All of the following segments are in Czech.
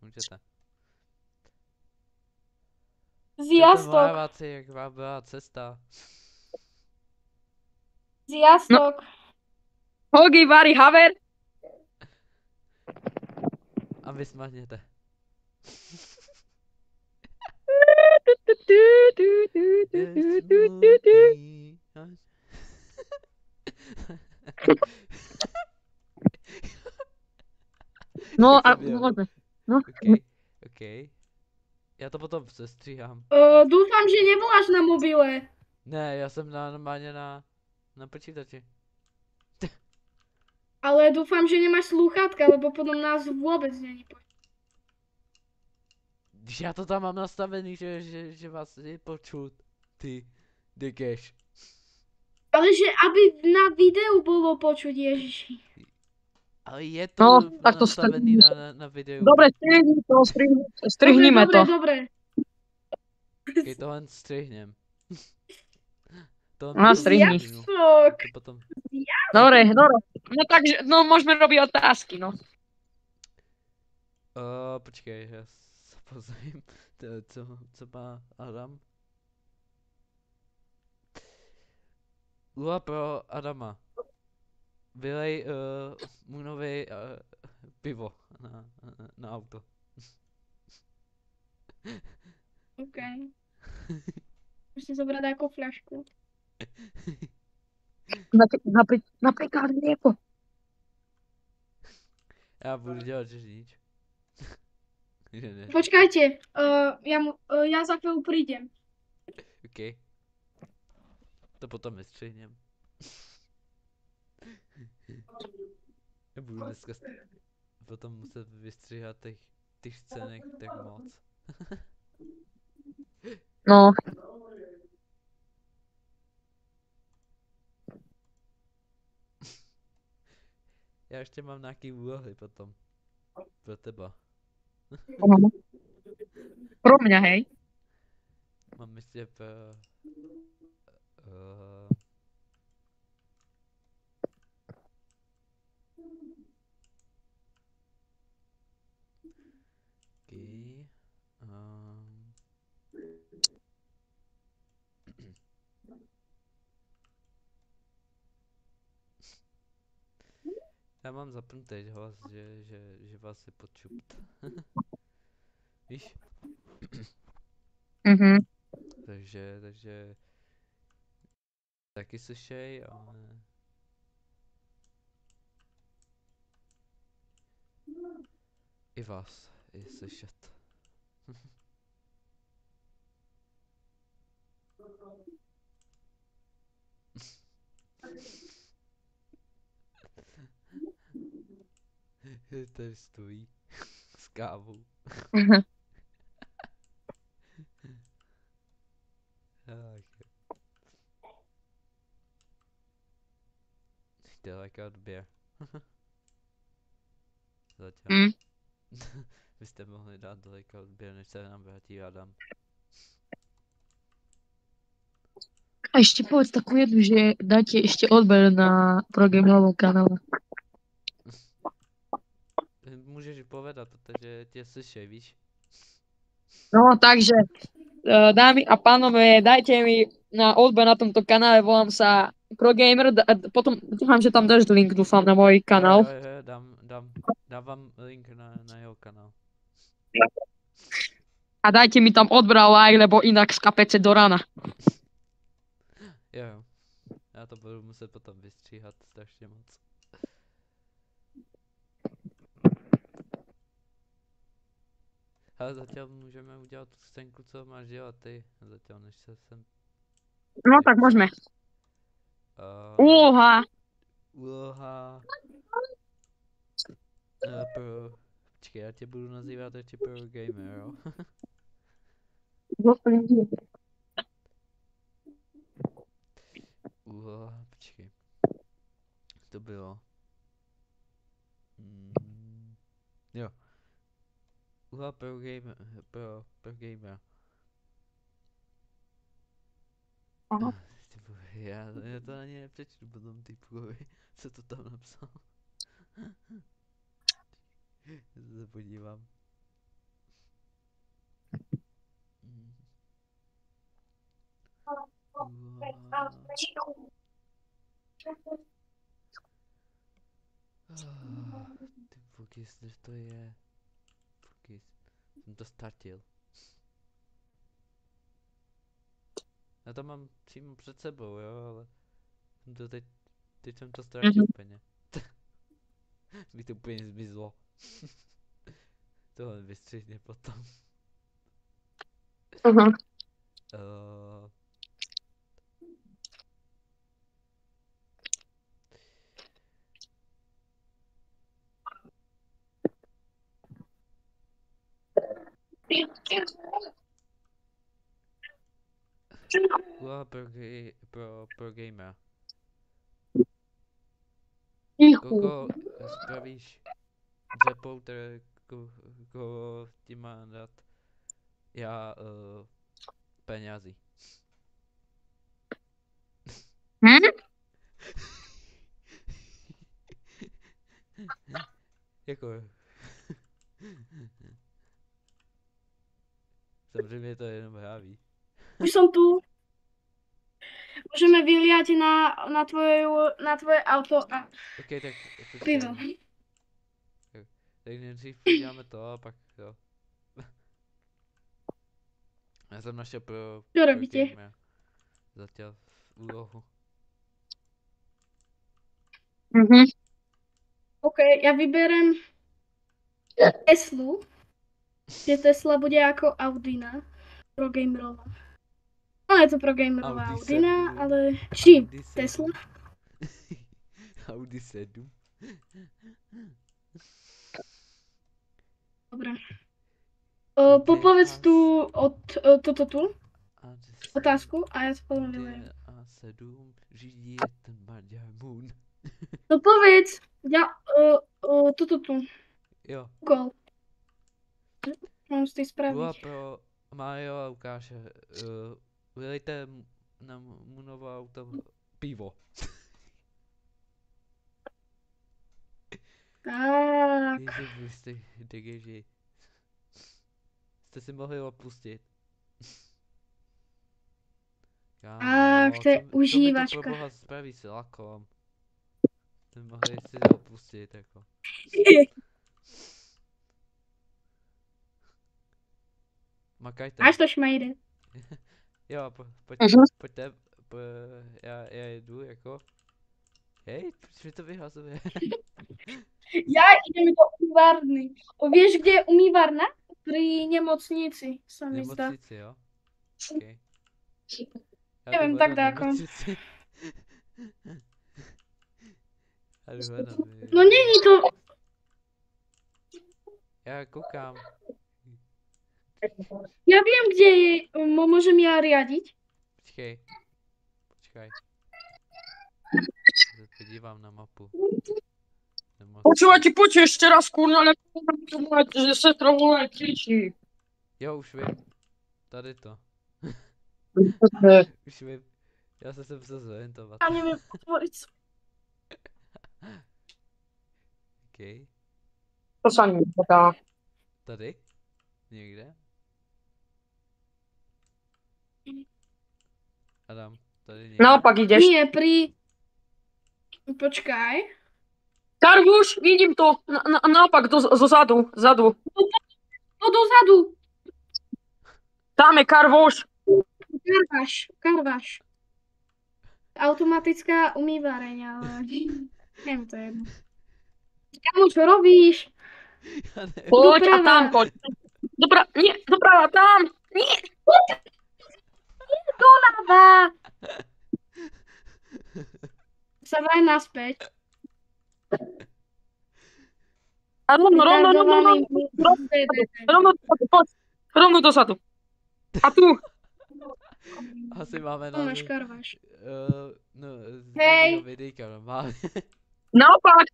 Můžete. Sziasztok! Jak vám byla cesta? No, Sziasztok! Hogi, Vari, Haver. A vy smahněte. Je smutný. No, Jak a to bylo? môžeme. No. OK. Já to potom sestříhám. Dúfam, že nevoláš na mobile. Ne, já jsem normálně na počítači. Ale dúfam, že nemáš slúchatka, lebo potom nás vôbec není počuť. Když já to tam mám nastavený, že vás je počut. Ty, dekeš. Ale že aby na videu bolo počuť, Ježiši. Ale je to No, tak to nastavený strihni. na videu. Dobre, strihnime to. Dobre. Keď to len strihnem. To No, potom strihni. strihnu. Sziasztok! To potom... Dobre. No takže, no môžeme robiť otázky, no. Počkej, já se pozriem, co má Adam. Úloha pro Adama. Vylej Moonovi pivo na auto. OK. Musím zobrať ako fľašku. Napríklad mlieko. Já budu dělat, že nič. Že ne. Počkajte, ja za chvíľu prídem. OK. To potom vystřihnem. Já budu dneska potom muset vystříhat těch scének tak moc. No. Já ještě mám nějaký úlohy potom. Pro teba. Pro mňa, hej. Mám ještě pro... Okay. Já mám zapnutý hlas, že vás je počupt. Víš? Takže taky slyšej, ale i vás je slyšet. Tady stojí s kávou. Daleka od beer. Zatím. Vy jste mohli dát daleka od beer, než se nám vrátí Adam. A ešte povedz takú jednu, že dáte ešte odber na programovom kanále. Můžeš povedat, protože tě slyšej, víš? No, takže, dámy a pánové, dajte mi na odber na tomto kanále, volám sa ProGamer, potom dúfam, že tam dáš link, dúfam, na môj kanál. Jo, dávám link na jeho kanál. A dajte mi tam odber a like, lebo inak skapece do rana. Jo. Já to budu muset potom vystříhat strašně moc. Ale zatím můžeme udělat tu scénku, co máš dělat ty, zatím než se sem... No tak môžeme. Úloha. Počkej, já tě budu nazývat ještě pro gamer, jo? Úloha, počkej. To bylo... Jo. Úloha pro gamer. Aha. Já to ani nepřečtu potom ty půvy, co to tam napsal. Se podívám. Ty fukis, kde to je? Fukis. Jsem to ztratil. Já to mám přímo před sebou, jo, ale jsem to teď jsem to ztratil úplně. Mi to úplně zmizlo. Tohle vystřihne potom. Aha. Uh, Úloha pro gamera. Koho spravíš reporter, koho ti má dát já penězi. Jako... Samozřejmě to je jenom hráví. Už som tu. Môžeme vyliať na tvoje auto a OK, tak pivo. počkej. Tak nejdřív uděláme to a pak jo. Já jsem našel pro robíte? gamera. Zatím v úlohu. OK, ja vyberem Teslu. Že Tesla bude ako Audina. Pro gamerová. No je to pro gamerová Audi Audina, 7. ale čím? Audi 7. Tesla? Audi 7. Dobre. Popovedz tu toto tu otázku a ja to potom vylejem. A7 řídí ten Maďar Moon. No povedz, toto tu. Jo. Úkol. Mám z tej spraviť. Byla pro Mario a Lukáše. Vylejte na Moonovo auto pivo. Tak. Ježiš, vy jste degeži. Jste si mohli opustit. Tak, to je co mi to užívačka. pro boha spraví s lakom? Jste mohli si opustit, jako. Makajte. Máš to šmejde. Jo, pojďte, já jedu, jako. Hej, proč mi to vyhazuje? Ja idem do umývárny. Vieš, kde je umývárna? Pri nemocnici, sa mi zdá. Nemocnici, jo? Okay. Já Nevím, jdu tak hledat dáko. nemocnici. Já jdu hledat, No není to... Já koukám. Ja viem, kde je. Môžem ja riadiť? Počkej. Se podívám na mapu. Počúvajte, poďte ešte raz, kurňa, ale že sestra volá kričí. Jo, už vím. Tady to. Už vím. Já se sem chce zorientovat. Ja neviem otvoriť. OK. To sa mi nedá. Tady? Někde? Adam, tady někde? Naopak ideš. Nie, pri... Počkaj. Karguš, vidím to. Naopak, zozadu. No dozadu. Tam je Karvoš. Karvaš. Automatická umývareň, ale... Neviem, to je jedno. Kamu, čo robíš? Já nevím. Poď a Doprava. tam poď. Nie, doprava, tam. Nie. Doľava. Sa vraj naspäť. A rovno. Rovno dozadu. A tu. Asi máme Tu máš na... Karvaš. No, z Hej. prvního videjka normálně. Naopak,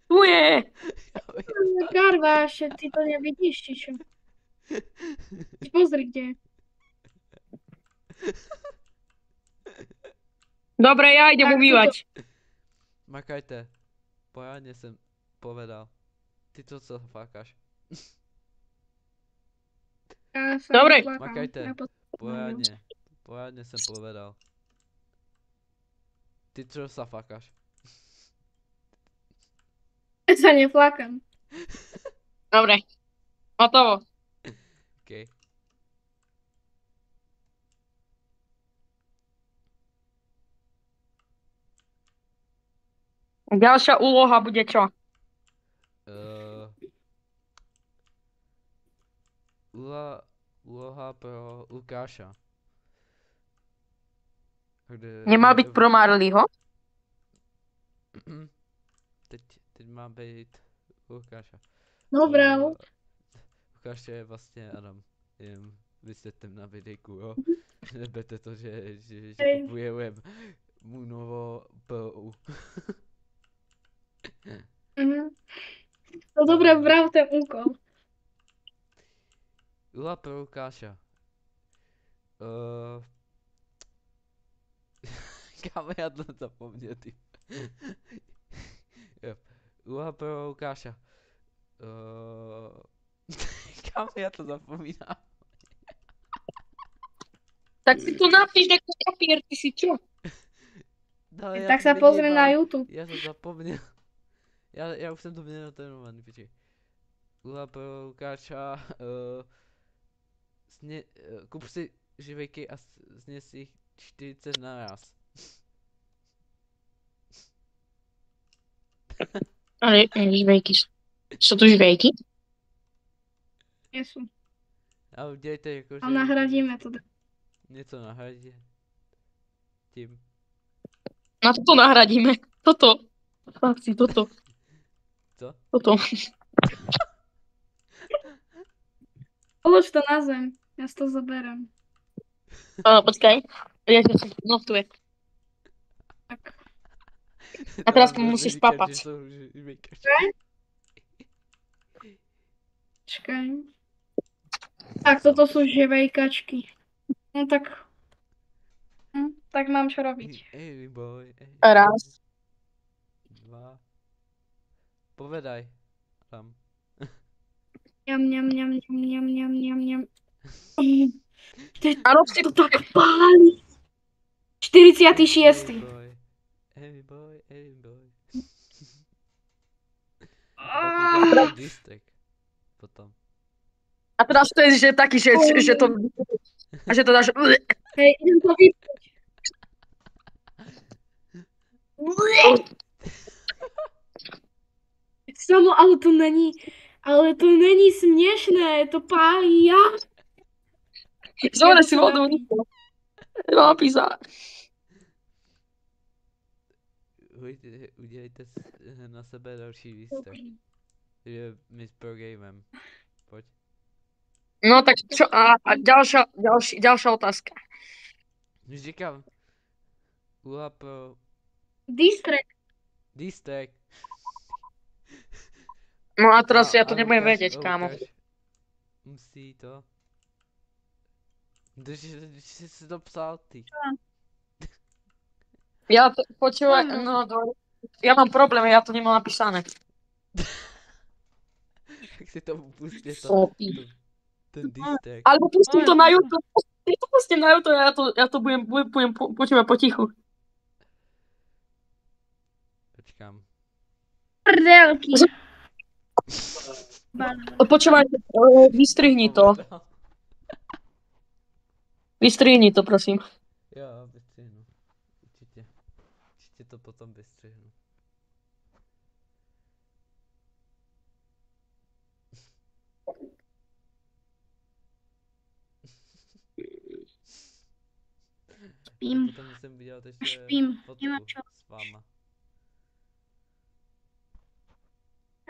tu je. Karvaš, ty to nevidíš, či čo? Pozri, kde je. Dobre, ja idem Tak, umývať. Makajte. Pořádně jsem povedal. Ty to co fákáš? Ja sa Dobre. neplakám. Makajte. Ja Pořádně jsem povedal. Ty čo sa fakáš? Ja sa neflakám. Dobre. Hotovo. OK. Ďalšia úloha bude čo? Úloha pro Lukáša. Nemá byť pro Marleyho? Teď má být Lukáša. Dobré. Lukáš je vlastně Adam. Jen vysvětlím na videjku, jo. Neberte to, že Hej. kupujeme mu novo PU. No dobre, brav ten úkol. Úloha pro Lukáša. Kámo, já to zapomněl, ty. Jo. Úloha pro Lukáša. Kámo, já to zapomínám. Tak si to napíš na papier, ty si čo? No, já Tak to sa pozri nemám. na YouTube. Já jsem zapomněl. Já už jsem to měl natrénovaný, počkej. Úloha pro Lukáša. Kup si živejky a sněz jich 40 naraz. Ale žvejky. Sú tu žvejky? Nie sú. A udělejte jako, že... A nahradíme to. Něco nahradí. Tím. Na toto nahradíme. Toto. Fakt si toto. Co? Toto. Polož to na zem. Ja si to zaberem. Počkaj. Ja to notuje. Tak. A teraz Tam musíš říkám, papať. že jsou živejkaři. Čakaj. Tak, toto sú živejkačky. No tak... tak mám čo robiť. Ej, boy. Raz. Dva. Povedaj. Tam. Ňam, ňam, ňam, ňam, ňam, ňam, ňam, ňam. A rob si To tak páli. 46. Ej, boy. Ah, Udělám distek. Potom. A teraz to je, že taký, že to... A že to dáš... hej, idem to vypnúť. Samo, ale to není smiešné, to pálí ja. Zore si vodu. Napísať. Udělejte na sebe další lístek. Je my s Progamem. Pojď. No tak čo? A ďalšia otázka. Už říkám. Úloha pro Distrek. lístek. No a teraz ja to A nebudem Lukáš- vedieť, kámo. Lukáš musí to. Když jsi si to psal, ty. Ja to, počúvaj, Áno. no ja mám problém, ja to nemám napísané. Tak si to pustie to. Sopí. Ten distek. Alebo pustím to na YouTube. Ja to pustím na YouTube, ja to budem počúvať potichu. Počkám. Prdelky. Počúvaj, vystrihni to. Vystrihni to, prosím. Jo, vystřihnu. Určitě. Určitě to potom vystřihnu. Spím. Potom musím udělat ještě Spím. fotku Nemám čo. s váma.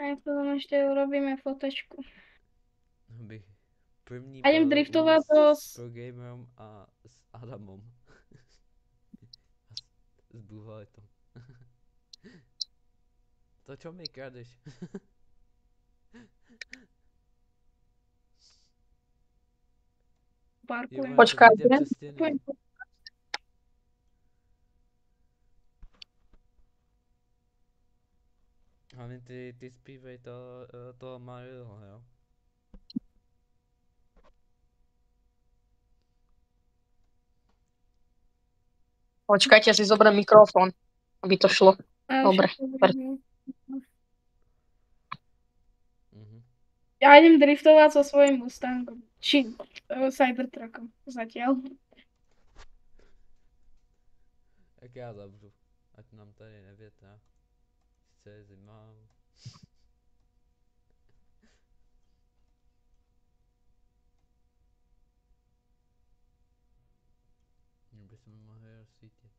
A potom ešte urobíme fotečku. Bych první A idem byl driftovať s do... Progamerem a s Adamom. A s Blueholitom. To čo mi kradeš? Parkujem. Počkaj, to vidím přes stěny. Hlavně ty zpívej to Mario, jo? Počkajte, si zoberiem mikrofón. aby to šlo. A Dobre, všetko super. bude. Mhm. Ja idem driftovať so svojím Mustangom. Či Cybertruckom zatiaľ. Tak já zavřu. Ať nám tady nevětrá. Sice je zima. Mě by se mohli rozsvítit.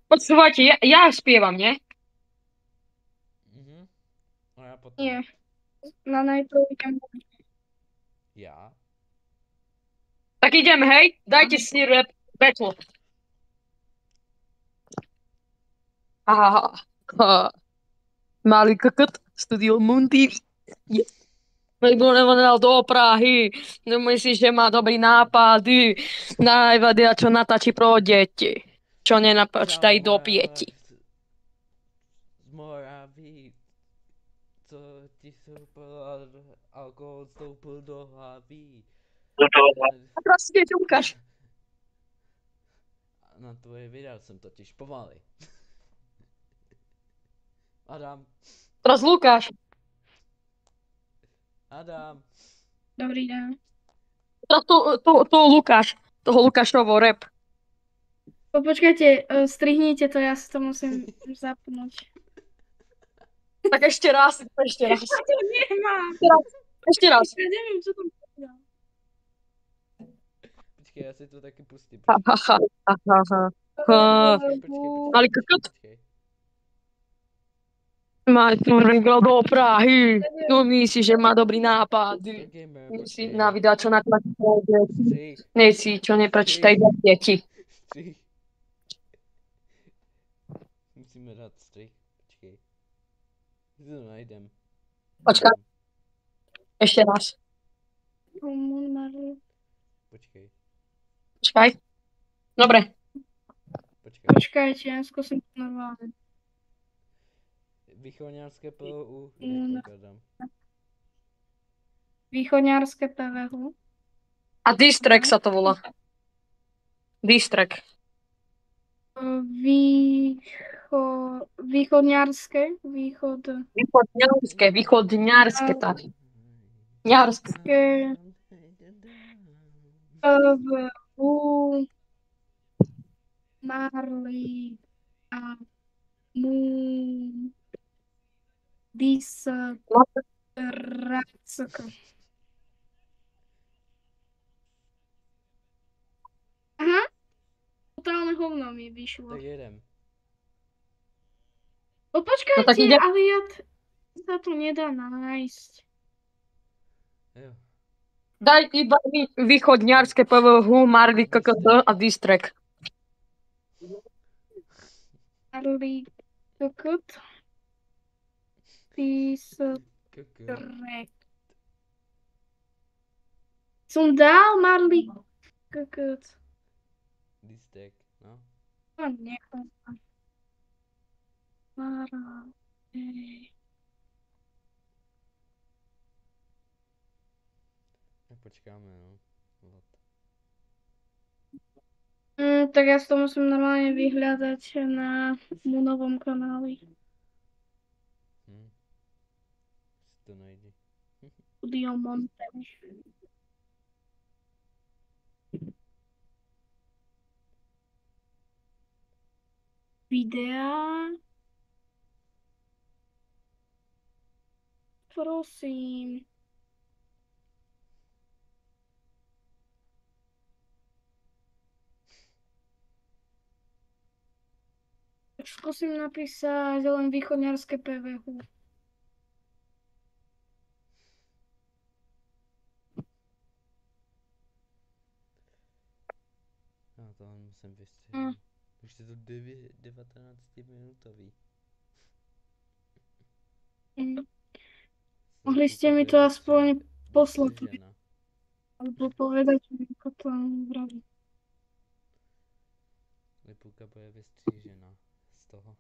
Počúvajte, ja spievam, nie? Mhm. A já potom. Nie. Na najprv idem. Já? Tak idem, hej, dajte si rap battle. Aha, malý kokot, Studio Moon TV. Nebo do Prahy, myslíš, že má dobrý nápady, najvadia, čo natáči pro deti, čo nenapočítají do 5. Z Moraví. Co ti stoupil alkohol stoupil do hlavy. Prostě ukáž. Na tvoje videa jsem totiž pomalej. Adam. Teraz Lukáš. Adam. Dobrý den. Teraz to Lukáš. Toho Lukášovo rap. Počkajte, strihnite to, ja si to musím zapnúť. Tak ešte raz. Ja to nemám. Ešte raz. Ja neviem, čo tam povedal. Počkej, já si to taky pustím. Malý kokot. Má turbo do Prahy. No myslíš, že má dobrý nápad. Musí na videa, čo natáči pro deti. Nejsi, čo neprečítají do 5. Střih. Musíme dát střih. Počkej. Si to najdem. Počkaj. Ešte raz. Počkej. Počkaj. Dobre. Počkej. Počkajte, ja skúsim to normálne. Východňarské POU. Východňarské PVH. A distrack sa to volá. Distrack. Východňarské. Východňarské, tak. Ňarské. PVH. Marley a Moon. Distrack. Aha. Totálne hovno mi vyšlo. Tak jedem. Počkajte, No tak ide. ale ja sa to nedá nájsť. Jo. Daj iba východňarské PVH, Marley KKT a distrack. Marley KKT. Distrack. Som dal Marley KKT. Distek, no. A nechám. Tak počkáme, no. Vod. Tak ja si to musím normálne vyhľadať na novom kanáli. Si to najdi. Studio Monte. Videa. Prosím. Tak skúsim napísať len východňarské PVH. Já to musím vystřihnout. Už je to 19 minutový. Mohli ste mi to aspoň poslať. Alebo povedať mi, ako to vraví. Lipulka bude vystřížena z toho.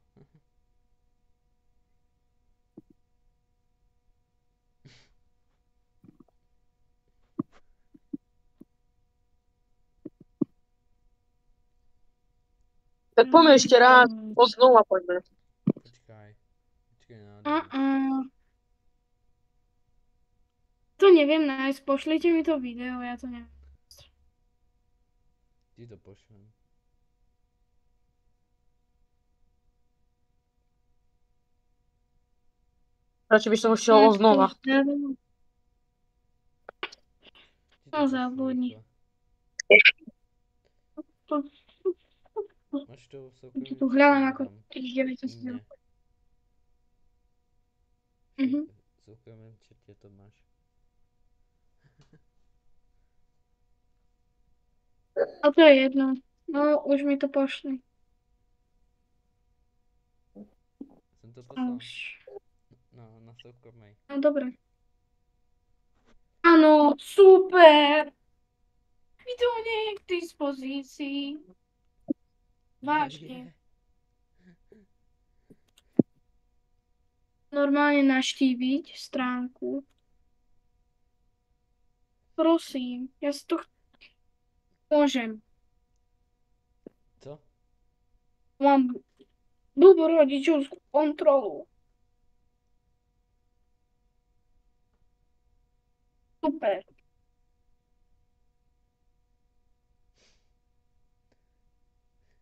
Tak poďme ešte raz. Znova poďme. Počkaj. Počkaj na To neviem nájsť, pošlite mi to video, ja to neviem. Ti to pošlem. Radšej by som šiel znova. Ti to No, pošlem zabudni. rýchlo. Máš to v soukromí? Tu hľadám ako Tam. 3900. Nie. Mhm. V soukromém četě to máš. A to je jedno. No, už mi to pošli. Jsem to poslal Už. na soukromej. No dobre. Áno, super. Video nie je k dispozícii. Vážne. Normálne naštíviť stránku. Prosím, ja si to môžem. Co? Mám blbú rodičovskú kontrolu. Super.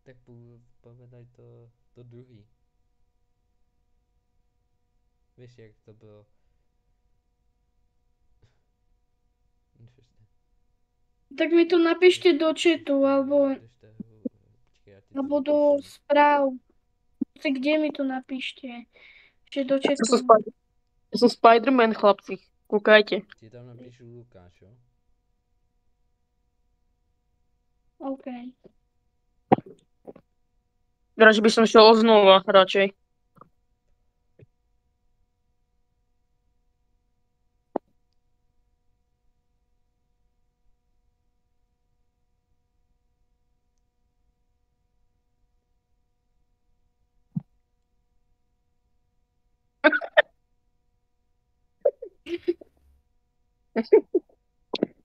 Tak povedaj to druhý. Víš, jak to bylo? Tak mi to napíšte do chatu, alebo do správ. Kde mi to napíšte? Ešte do chatu. To sú Spider-Man, chlapci. Kúkajte. Ti tam napíšu Lukáš, jo? OK. Radšej by som šiel znova, radšej.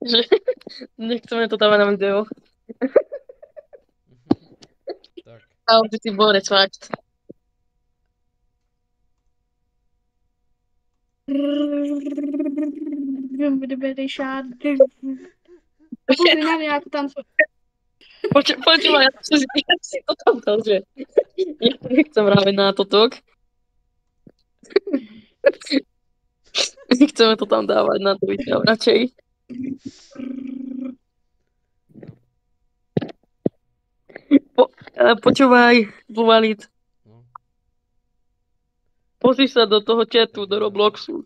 Že nechceme to dávať na video. Tak. Ale ty si borec, fakt. Pozri na mňa, ako tancuje. Počúvaj, ja si to tam dal, že ja nechcem ráve na totok. Nechceme to tam dávať na to video, radšej. Počúvaj, Buvalit. No. Pozri sa do toho chatu, do Robloxu.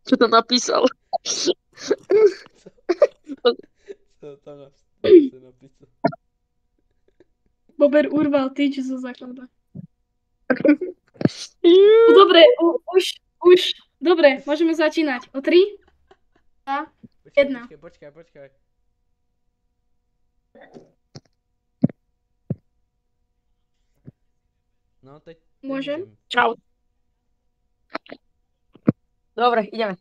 Čo to napísal? Co tam napísal? Bober urval tyč zo základa. Dobre, už. Dobre, môžeme začínať. O 3, 2, 1. Počkaj. No, teď Môžem? můžem. Čau. Dobre, ideme.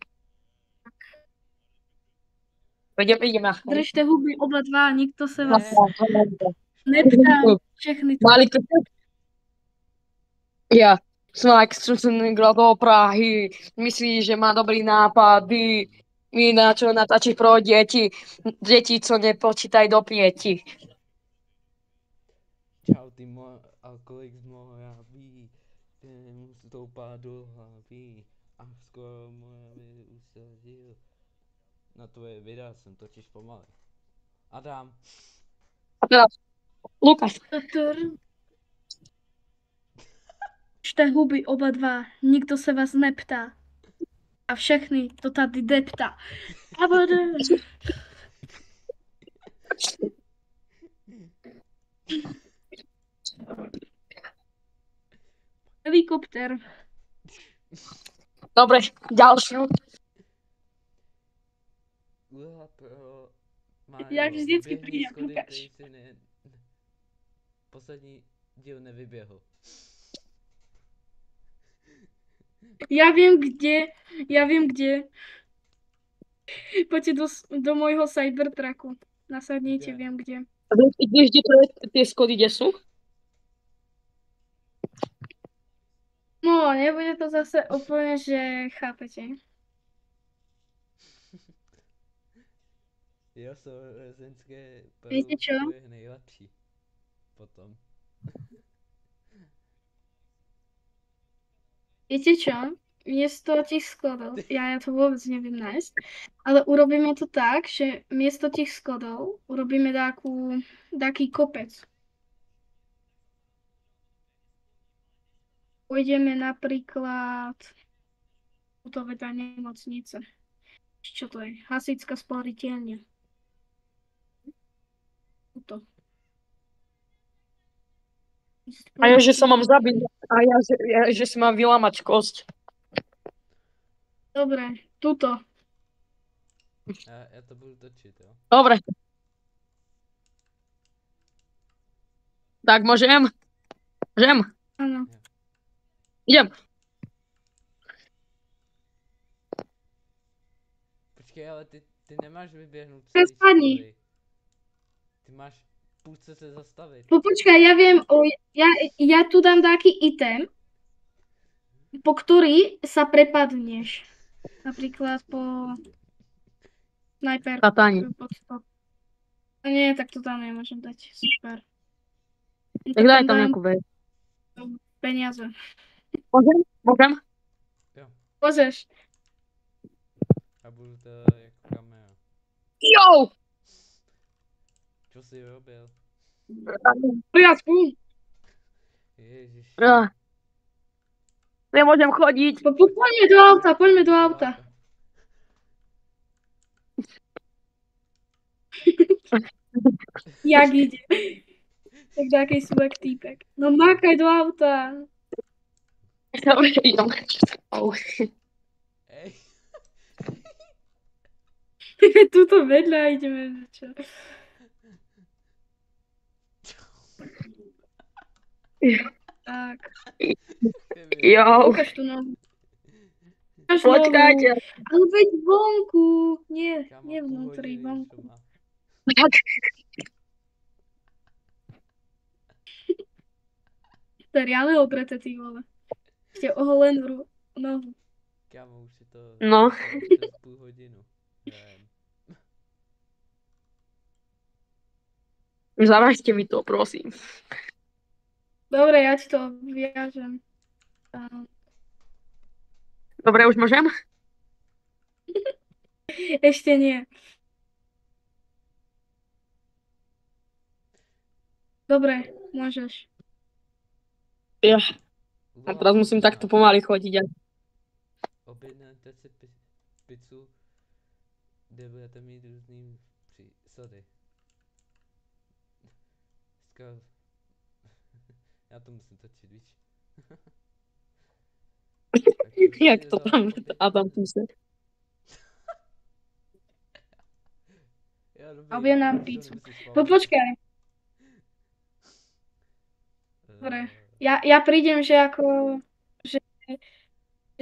Ideme. Držte huby oba dva, nikto sa Ne. vás neptá. Všechny to. Mali to... Ja. Smak, som sa negral do Prahy. Myslí, že má dobrý nápady. My na čo natáči pro deti. Deti, co nepočítaj do 5. Čau, ty alkoholik z moja ví. Mu stoupá do hlavy. A skoro moje usadil. Na tvoje videa jsem totiž pomalý. Adam. A teraz, Lukáš. Držte huby oba dva, nikto sa vás neptá. A všechny to tady deptá. A bude... Helikopter. Dobre, ďalšiu. Jak vždycky běhni přijde schody, Lukáš. který si poslední díl nevyběhl. Ja viem kde. Poďte do môjho Cybertrucku. Nasadnite, Kde? viem kde. Vieš, kde to je, tie schody, kde sú? No, nebude to zase úplne, že chápete. Jo, sourozenské Viete čo? bude nejlepší. Potom. Viete čo? Miesto tých schodov, ja to vôbec neviem nájsť, ale urobíme to tak, že miesto tých schodov urobíme taký kopec. Pôjdeme napríklad tuto veda nemocnice. Čo to je? Hasičská sporiteľňa. Tuto. A ja, že sa mám zabiť. A že si mám vylámať kosť. Dobre, tuto. Já to budu točit, jo. Dobre. Tak môžem? Môžem? Áno. Idem. Počkej, ale ty nemáš vyběhnout z To je té spadni. školy. Ty máš půlce se zastavit. Počkaj, ja viem, ja tu dám taký item, po ktorý sa prepadneš. Napríklad po sniper. Tatani. A nie, tak to tam nemôžem dať. Super. Tak daj tam nejakú vec. Peniaze. Môžem? Môžem? Môžeš. A budu to jako kamera. Jo! Čo si robil? Poriadku. Ježiš. Nemôžem chodiť. Poďme do auta, poďme do auta. Jak ide? Tak taký svek týpek. No makaj do auta. Idem. Ej. Tuto vedľa ideme. Čo? Tak. Jo. Ukáž tu nohu. Ukáž Počkajte. nohu. Ale veď vonku. Nie, Kámo, nie půl vnútri, hodiny už vonku. to má. To je reálne obrete, ty vole. Ešte oholenú nohu. Kámo, už si to No. přes půl hodinu. Zavažte mi to, prosím. Dobre, ja ti to viažem. Dobre, už môžem? Ešte nie. Dobre, môžeš. Ja. A teraz musím takto pomaly chodiť. Objednajte si pizzu, kde budete mít různý přísady. Já to musím točit, víš? Jak to tam? Adam píše. Objednám pizzu. No počkaj. Dobre. Ja prídem, že ako... Že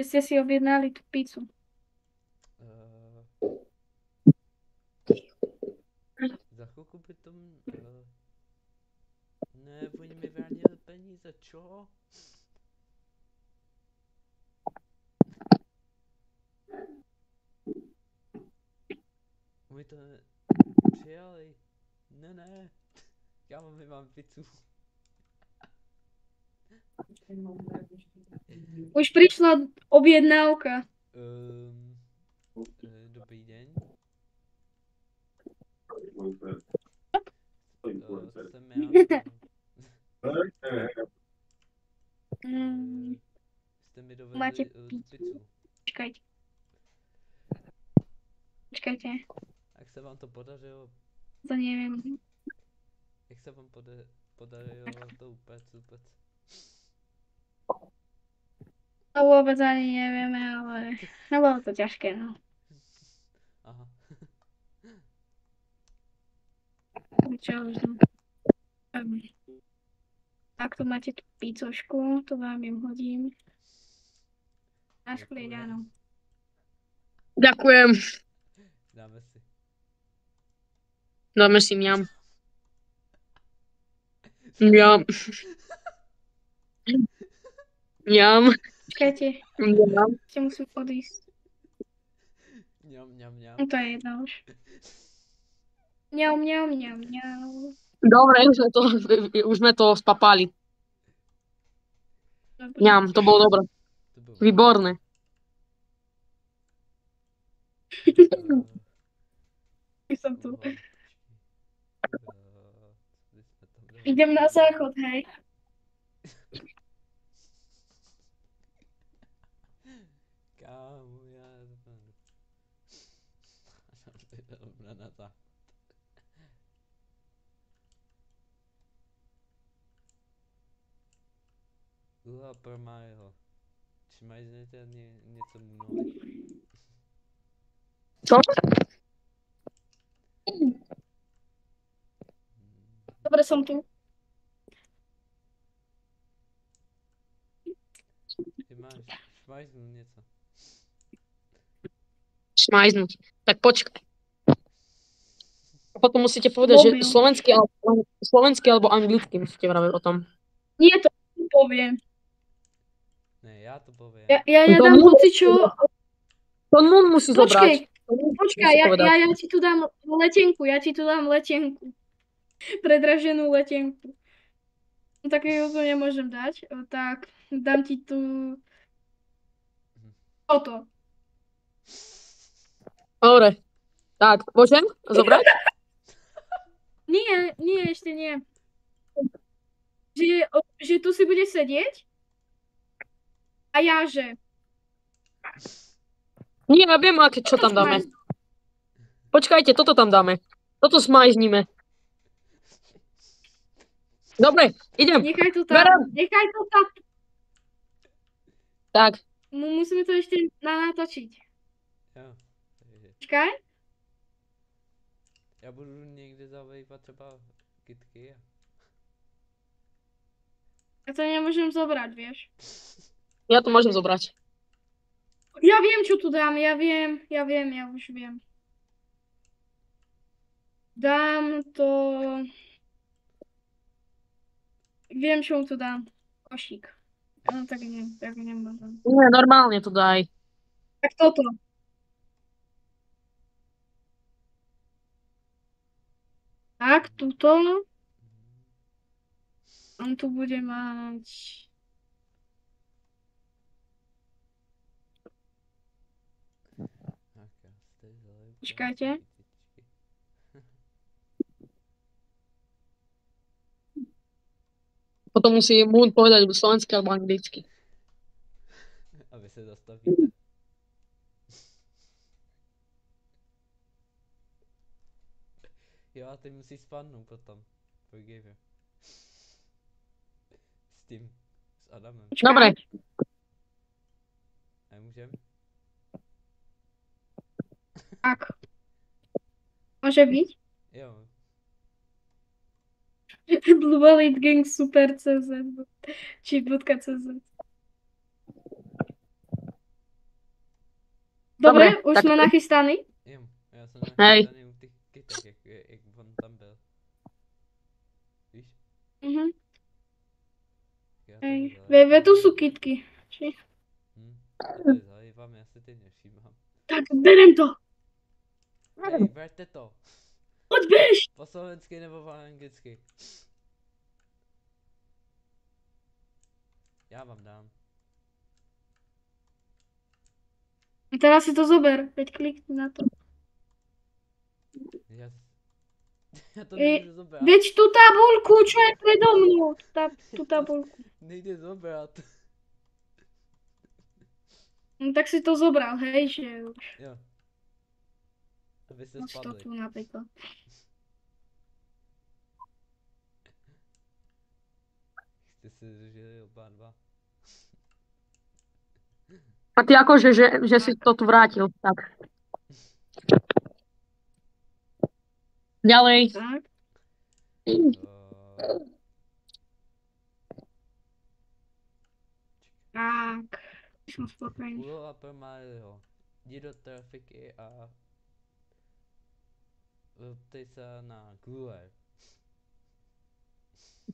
ste si objednali tú pizzu. Za chvilku by to... Ne, oni mi vránili peníze, čo? Oni to přijali. Ne. Já mám pizzu. Už prišla objednávka. Dobrý deň. Jsem já. Jste mi Máte dovezli pizzu. Počkajte. Jak se vám to podařilo? To neviem. Jak se vám podařilo to úplně super? To vôbec ani nevieme, ale no bolo to ťažké, no. Aha. Čo už no. Takto máte tú pizzošku, to vám ju hodím. Našklieť, áno. Ďakujem. Dáme si. Dáme si mňam. Mňam. Mňam. Počkajte, Mňam. ešte musím odísť. Mňam, mňam, mňam. No to je jedno už. Mňau, mňau, mňau, mňau. Dobre, už sme to spapali. Dobre. Mňam, to bolo dobré. To bylo Výborné. Som tu. Idem. Idem na záchod, hej. Kámo, já Dobrá na záchod. Uha, Mario. Trzymaj nieco mną. Čo? Dobre, som tu. Ty máš šmajznúť nieco. Šmajznúť. Tak počkaj. A potom musíte povedať, že Mobil. slovenský alebo anglicky musíte vraviť o tom. Nie, to poviem. Ne, já to poviem. Ja To dám mu- hocičo. To Nun musí zobrať. Počkaj, ja ti tu dám letenku. Predraženú letenku. No tak ju tu nemôžem dať. Tak dám ti tu toto. Dobre. Tak, môžem zobrať? Nie, ešte nie. Že tu si bude sedieť a ja že. Nie, ja viem, čo tam dáme. Počkajte, toto tam dáme. Toto smajzníme. Dobre, idem. Nechaj to Berem. tam. Tak, Musíme to ešte natočiť. Jo. Počkaj. Já budu někde zavejvat třeba kytky. Ja to nemôžem zobrať, vieš. ja to môžem zobrať. Ja viem, čo tu dám, ja už viem. Dám to... Viem, čo mu tu dám. Košík. No tak nemôžem. Nie, normálne to daj. Tak toto. Tak, tuto. On tu bude mať... Počkajte. Potom musí Moon povedať slovensky alebo anglicky. A vy se zastavíte. Jo, a ty musíš spadnout potom. Forgive. S tím. S Adamem. Dobre, Nemůžem? Tak. Môže byť? Jo. Blue Wallet Gang Super CZ. Či .cz. Dobre, už tak- sme nachystaní? Jo. Já jsem Hej. nachytaný u těch kytek, jak on tam byl. Víš? Mhm. Já Hej. tady Ve tu sú kytky. Či? To je zajímám, já si teď nevšímám. Tak, berem to. Hej, berte to. Poď bež. Po slovensky nebo po anglicky? Já vám dám. A teraz si to zober. Veď klikni na to. Já to nemůžu zobrat. Veď tú tabulku, čo je predo mnou. Tú tabulku. Nejde zobrat. No, tak si to zobral, hej, že už. Jo. Aby ste Máš to spadli. tu napríklad. Jste se drželi oba dva. a ty akože, že si to tu vrátil. Tak. Ďalej. Tak. Uh, Tak. Som spokojný. Úloha pro Mario. Jdi do trafiky a ptej se na Cooler.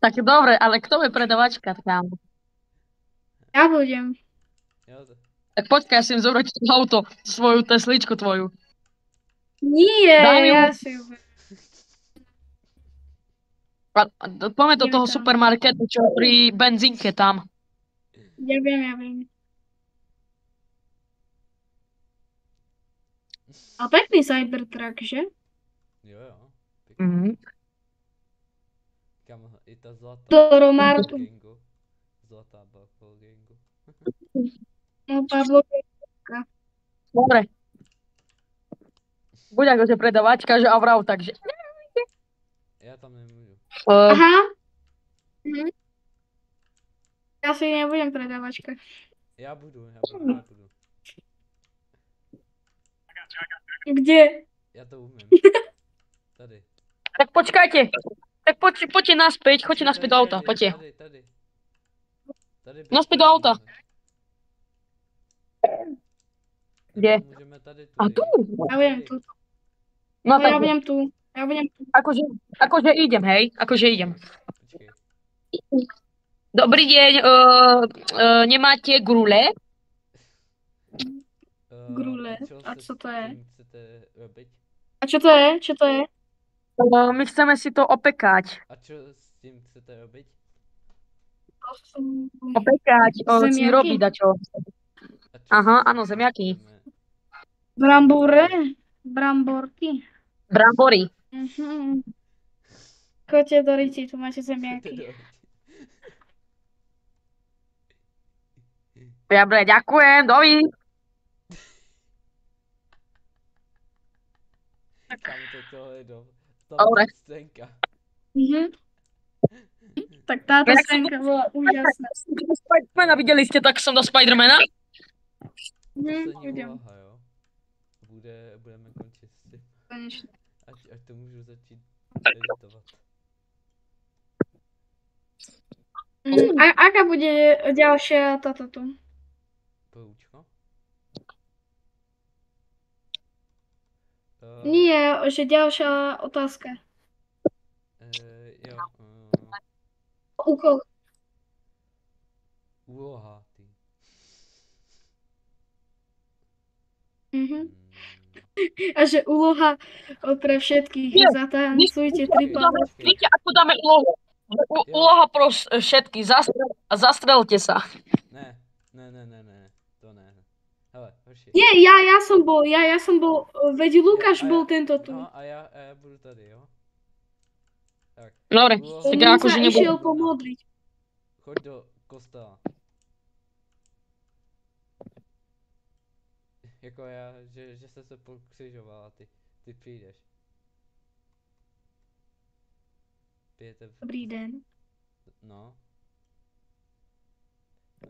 Tak dobre, ale kto je predavačka, kámo? Já budem. Jo, to... Tak počkaj, ja si im zobrať auto, svoju Tesličku tvoju. Nie, Daj mi ju. já si ju berem. Poďme do Ideme toho tam. supermarketu, čo pri benzínke tam. Já vím, já vím. A pekný Cybertruck, že? Jo, jo. Mhm. Kam i ta zlatá. Do Romartu. Gengo. Zlatá Buffalo Gengo. No, Pablo. Dobre. Buď akože predavačka, že a vrav, takže... Já tam nemůžu. Aha. Mhm. Já si nebudem predavačka. Já budu. Kde? Já to umím. Tady. Tak počkajte. Tak poďte naspäť, choďte naspäť do auta, poďte. Tady. Naspäť do auta. Kde? Můžeme tady A tu? Já budem tu. No No, tak, já budem tu. Já budem tu. akože idem, hej? Akože idem. Počkej. Dobrý deň, nemáte grule? Grule. A se co to s je? tím chcete robiť? A čo to je? Čo to je? My chceme si to opekať. A čo s tím chcete robiť? To sú Opekať, si Zemiaky? robiť dačo. A čo Aha, s tím áno, zemiaky. chceme? brambore. Bramborky. Brambory. Mhm. Choďte do Riti, tu máte Chcete zemiaky. robiť? Dobre, ďakujem, dovi. Kámo, tohle je Dobre. scénka. Mhm. Tak táto Jak som scénka bola úžasná. Spidermana videli ste, tak som do Spidermana. Poslední Idem. úloha, jo? Budeme končit s tím. Konečne. Ať to můžu začít editovat. A aká bude ďalšia táto tu? Poučko? Nie, že ďalšia otázka. Jo. Úkol. Úloha, ty. Mhm. A že úloha pre všetkých. Nie, Zatancujte tri palce. Viete, ako dáme úlohu? Úloha pro všetky. Zastrelte sa. Ne. To ne. Hele, horší. Nie, ja som bol, veď Lukáš A bol já- tento tu. No a já budu tady, jo? Tak. Dobre, Úloha- tak On akože sa nebudem. išiel pomodliť. Choď do kostela. Jako já, že se pokřižovala, ty přijdeš. Pijete Dobrý den. No.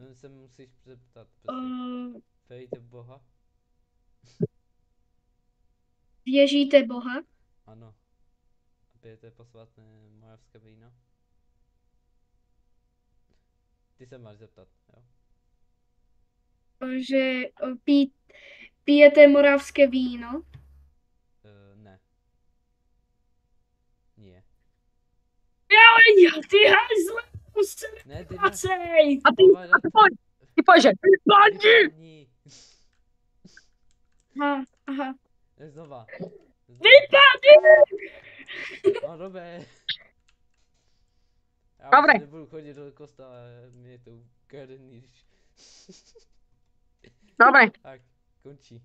Jen se musíš zeptat, prostě. Věříte v Boha? Věříte Boha? Ano. A pijete posvátné moravské víno? Ty se máš zeptat, jo? Že pijete moravské víno? Ne. Nie. Ja, ty hajzle, Ne, ty vracej! A ty poď, že vypadni! Vypadni. Aha. Znova. Vypadni! No dobré. Já Dobre. už nebudu chodit do kostela, mě je to ukradený. Dobre, Tak, končí.